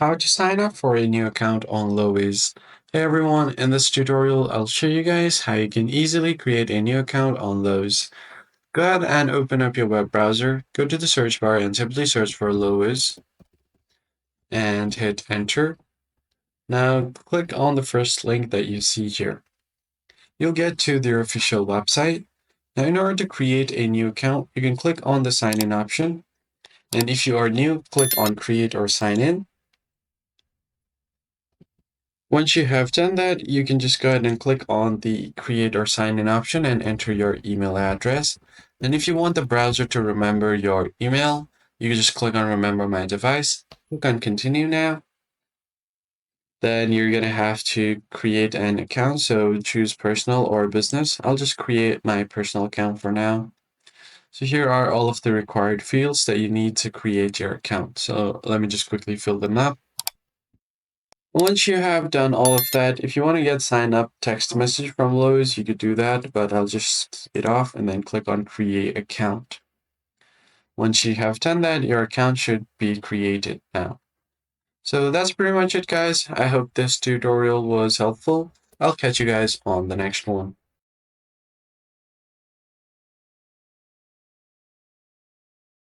How to sign up for a new account on Lowe's. Hey everyone, in this tutorial I'll show you guys how you can easily create a new account on Lowe's. Go ahead and open up your web browser, go to the search bar and simply search for Lowe's and hit enter. Now click on the first link that you see here. You'll get to their official website. Now in order to create a new account, you can click on the sign in option. And if you are new, click on create or sign in. Once you have done that, you can just go ahead and click on the create or sign in option and enter your email address. And if you want the browser to remember your email, you can just click on remember my device, click on continue now. Then you're going to have to create an account. So choose personal or business. I'll just create my personal account for now. So here are all of the required fields that you need to create your account. So let me just quickly fill them up. Once you have done all of that, if you want to get sign up text message from Lowe's, you could do that, but I'll just keep it off and then click on create account. Once you have done that, your account should be created now. So that's pretty much it, guys. I hope this tutorial was helpful. I'll catch you guys on the next one.